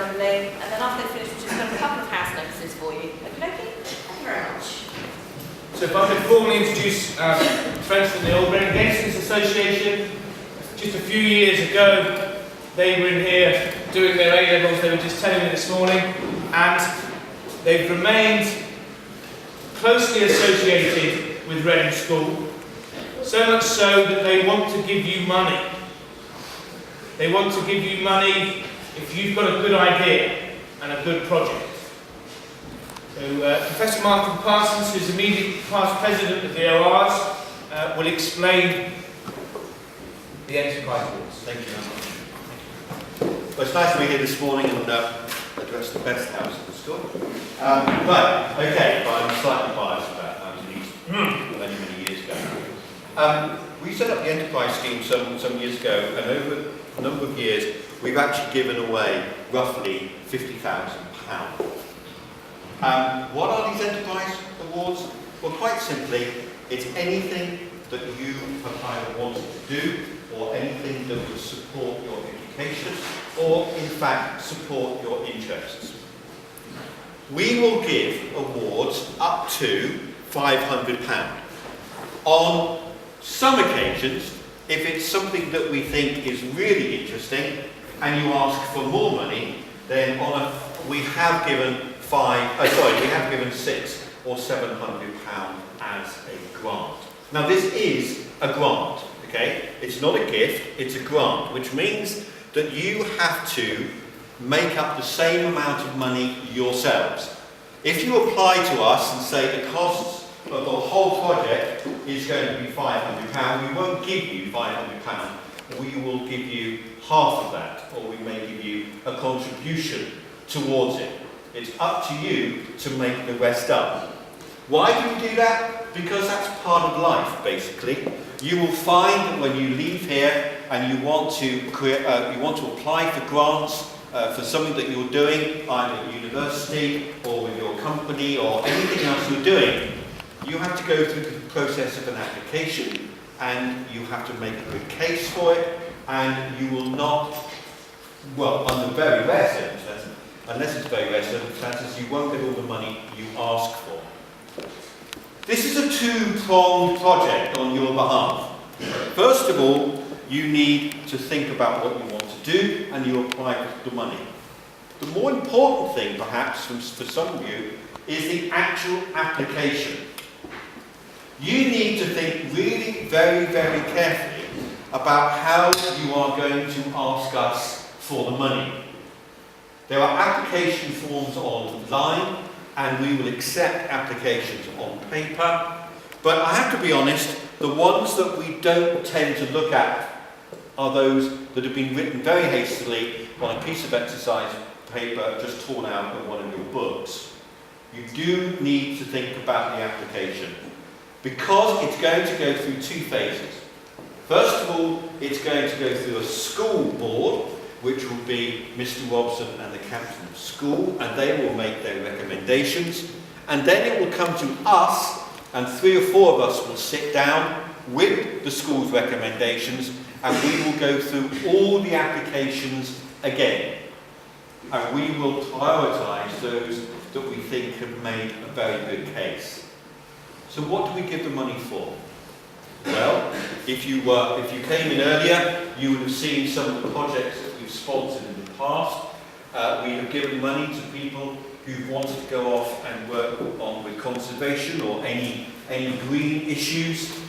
ceremony, and then after they finish, we've just got a couple of house notices for you. Okay? Thank you very much. So if I could formally introduce friends from the Old Reading Gangsters Association. Just a few years ago, they were in here doing their A-levels, they were just telling me this morning, and they've remained closely associated with Reading School, so much so that they want to give you money. They want to give you money if you've got a good idea and a good project. So Professor Martin Parsons, who's immediate past president of the ORs, will explain the enterprise awards. Thank you very much. Well, it's nice to be here this morning and address the best house in the school. But I'm slightly biased about that. I was in East many years ago. We set up the enterprise scheme some years ago, and over a number of years, we've actually given away roughly £50,000. What are these enterprise awards? Well, quite simply, it's anything that you have either wanted to do, or anything that would support your education, or in fact support your interests. We will give awards up to £500. On some occasions, if it's something that we think is really interesting and you ask for more money, then we have given £600 or £700 as a grant. Now this is a grant, okay? It's not a gift, it's a grant, which means that you have to make up the same amount of money yourselves. If you apply to us and say the costs of the whole project is going to be £500, we won't give you £500, we will give you half of that, or we may give you a contribution towards it. It's up to you to make the rest up. Why do we do that? Because that's part of life, basically. You will find that when you leave here and you want to apply for grants for something that you're doing, either at university or with your company or anything else you're doing, you have to go through the process of an application, and you have to make a good case for it, and you will not, well, under very rare circumstances, unless it's very rare circumstances, you won't get all the money you ask for. This is a two-pronged project on your behalf. First of all, you need to think about what you want to do, and you apply for the money. The more important thing, perhaps, for some of you, is the actual application. You need to think really very, very carefully about how you are going to ask us for the money. There are application forms online, and we will accept applications on paper, but I have to be honest, the ones that we don't tend to look at are those that have been written very hastily on a piece of exercise paper just torn out of one of your books. You do need to think about the application, because it's going to go through two phases. First of all, it's going to go through a school board, which will be Mr. Robson and the captain of school, and they will make their recommendations. And then it will come to us, and 3 or 4 of us will sit down with the school's recommendations, and we will go through all the applications again. And we will prioritise those that we think have made a very good case. So what do we give the money for? Well, if you came in earlier, you would have seen some of the projects that we've sponsored in the past. We have given money to people who wanted to go off and work on with conservation or any green issues,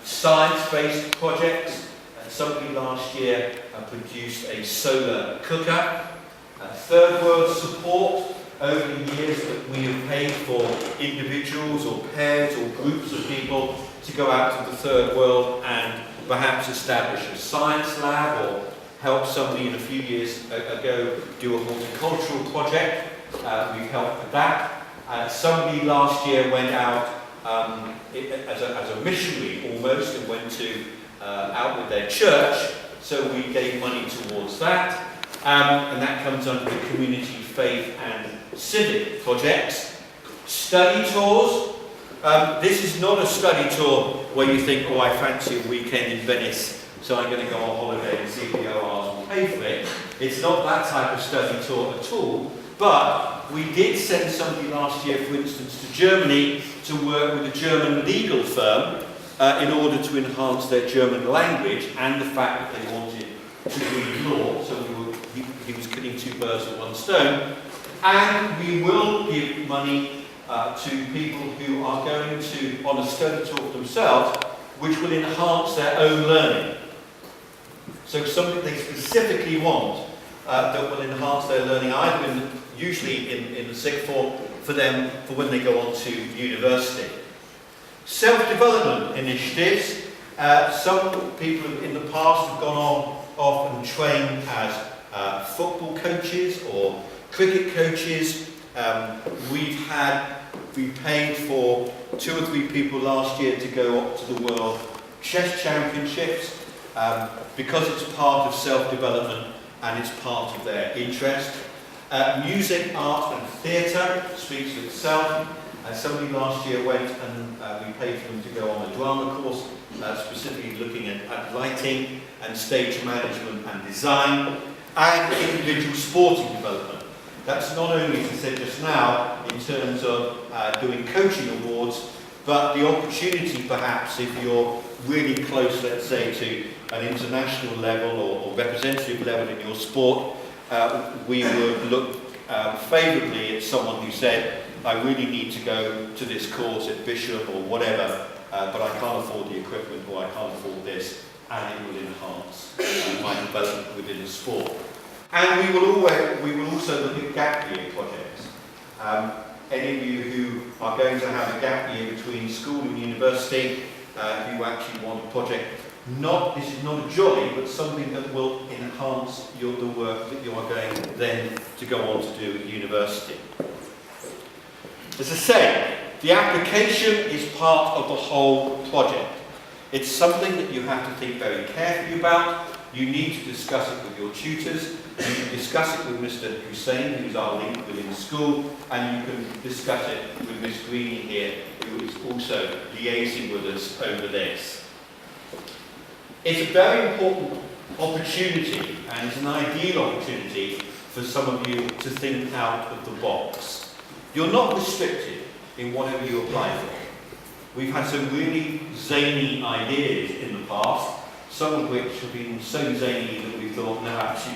science-based projects. Somebody last year produced a solar cooker. Third world support. Over the years that we have paid for individuals or pairs or groups of people to go out to the third world and perhaps establish a science lab, or help somebody in a few years ago do a horticultural project. We've helped with that. Somebody last year went out as a missionary almost, and went out with their church, so we gave money towards that. And that comes under the community, faith and civic projects. Study tours. This is not a study tour where you think, oh, I fancy a weekend in Venice, so I'm going to go on holiday and see if the ORs will pay for it. It's not that type of study tour at all. But we did send somebody last year, for instance, to Germany to work with a German legal firm in order to enhance their German language and the fact that they wanted to read law. So he was killing two birds with one stone. And we will give money to people who are going to, on a study tour themselves, which will enhance their own learning. So something they specifically want that will enhance their learning, either usually in the sixth form, for them for when they go on to university. Self-development initiatives. Some people in the past have gone off and trained as football coaches or cricket coaches. We paid for 2 or 3 people last year to go up to the World Chess Championships because it's part of self-development and it's part of their interest. Music, art and theatre speaks for itself. Somebody last year went and we paid for them to go on a drama course, specifically looking at lighting and stage management and design, and individual sporting development. That's not only, as I said just now, in terms of doing coaching awards, but the opportunity perhaps if you're really close, let's say, to an international level or representative level in your sport, we would look favourably at someone who said, I really need to go to this course at Bishop or whatever, but I can't afford the equipment or I can't afford this, and it will enhance my development within the sport. And we will also look at gap year projects. Any of you who are going to have a gap year between school and university, who actually want a project, this is not a jolly, but something that will enhance the work that you are going then to go on to do at university. As I say, the application is part of the whole project. It's something that you have to think very carefully about. You need to discuss it with your tutors. You can discuss it with Mr. Hussain, who's our link within the school, and you can discuss it with Miss Greeny here, who is also liaising with us over this. It's a very important opportunity, and it's an ideal opportunity for some of you to think out of the box. You're not restricted in whatever you apply for. We've had some really zany ideas in the past, some of which have been so zany that we thought, no, actually,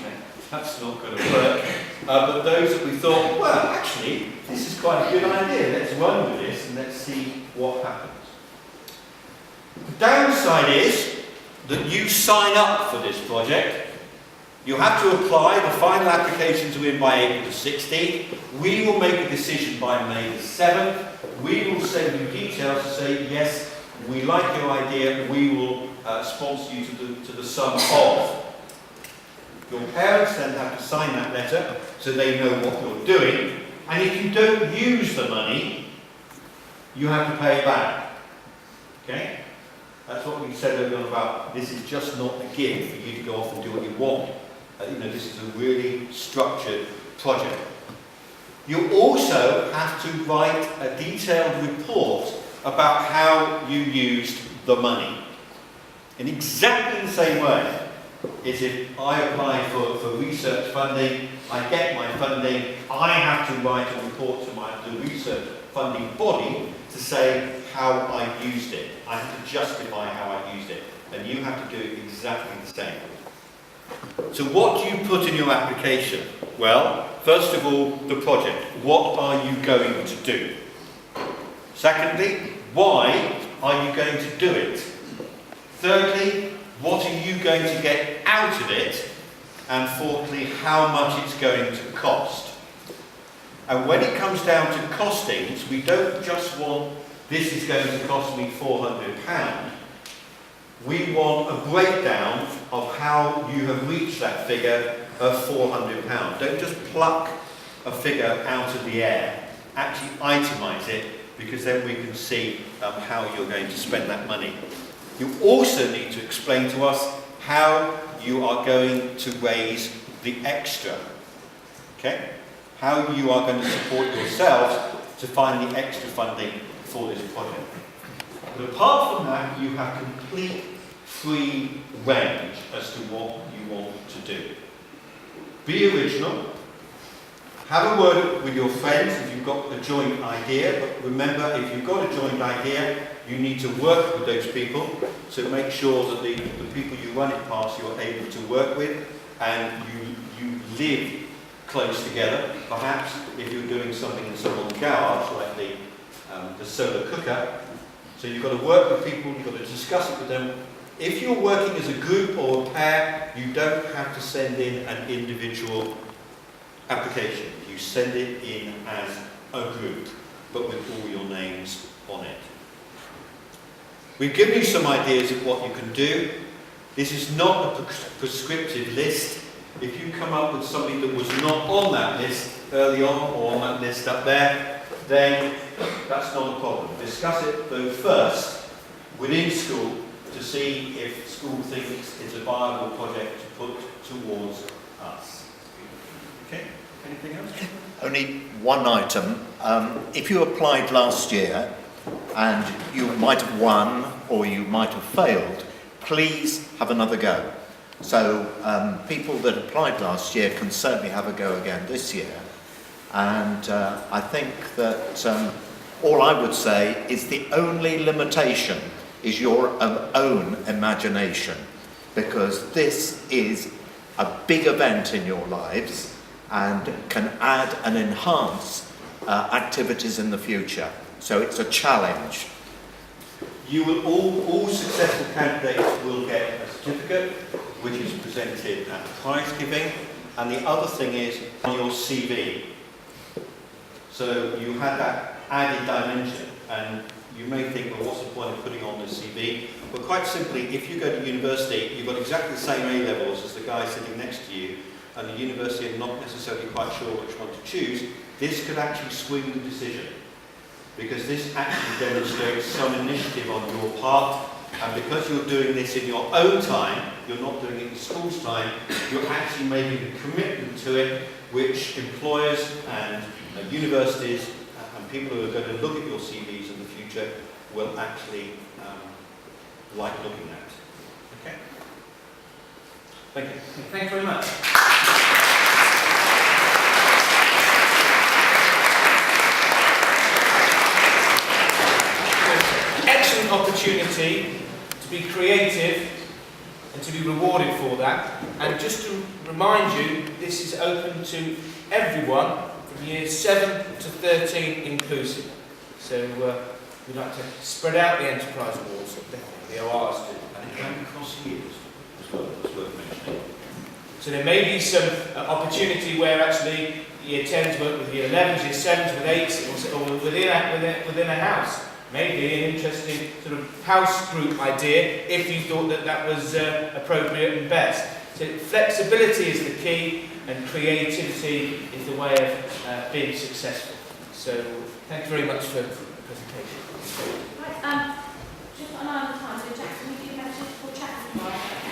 that's not going to work. But those that we thought, well, actually, this is quite a good idea. Let's run with this and let's see what happens. The downside is that you sign up for this project. You have to apply. The final applications are in by April the 16th. We will make a decision by May the 7th. We will send you details to say, yes, we like your idea. We will sponsor you to the sum of. Your parents then have to sign that letter so they know what you're doing. And if you don't use the money, you have to pay it back. Okay? That's what we said earlier on about this is just not a gift for you to go off and do what you want. This is a really structured project. You also have to write a detailed report about how you used the money. In exactly the same way as if I apply for research funding, I get my funding, I have to write a report to the research funding body to say how I used it. I have to justify how I used it. And you have to do exactly the same. So what do you put in your application? Well, first of all, the project. What are you going to do? Secondly, why are you going to do it? Thirdly, what are you going to get out of it? And fourthly, how much it's going to cost. And when it comes down to costings, we don't just want, this is going to cost me £400. We want a breakdown of how you have reached that figure of £400. Don't just pluck a figure out of the air. Actually itemise it, because then we can see how you're going to spend that money. You also need to explain to us how you are going to raise the extra. Okay? How you are going to support yourselves to find the extra funding for this project. But apart from that, you have complete free range as to what you want to do. be original, have a word with your friends if you've got a joint idea, but remember, if you've got a joint idea, you need to work with those people, so make sure that the people you run it past you're able to work with, and you live close together. Perhaps if you're doing something in someone's garage, like the solar cooker, so you've got to work with people, you've got to discuss it with them. If you're working as a group or a pair, you don't have to send in an individual application. You send it in as a group, but with all your names on it. We've given you some ideas of what you can do. This is not a prescriptive list. If you come up with something that was not on that list early on, or on that list up there, then that's not a problem. Discuss it though first within school to see if school thinks it's a viable project to put towards us. Okay, anything else? Only one item. If you applied last year and you might have won or you might have failed, please have another go. So people that applied last year can certainly have a go again this year. And I think that all I would say is the only limitation is your own imagination, because this is a big event in your lives and can add and enhance activities in the future. So it's a challenge. You will all successful candidates will get a certificate, which is presented at the prize giving, and the other thing is on your CV. So you had that added dimension, and you may think, well, what's the point of putting on the CV? But quite simply, if you go to university, you've got exactly the same A levels as the guy sitting next to you, and the university are not necessarily quite sure which one to choose. This could actually swing the decision, because this actually demonstrates some initiative on your part, and because you're doing this in your own time, you're not doing it in school's time, you're actually making a commitment to it, which employers and universities and people who are going to look at your CVs in the future will actually like looking at. Okay? Thank you. Thanks very much. Excellent opportunity to be creative and to be rewarded for that. And just to remind you, this is open to everyone from years 7 to 13 inclusive. So we'd like to spread out the enterprise awards, the ORs do. And it can cross years as well, that's worth mentioning. So there may be some opportunity where actually year 10s work with year 11s, year 7s with 8s, or within a house. Maybe an interesting sort of house group idea if you thought that that was appropriate and best. So flexibility is the key, and creativity is the way of being successful. So thank you very much for the presentation. Right, just got an eye on the time, so Jackson, we do have a chance for chat tomorrow.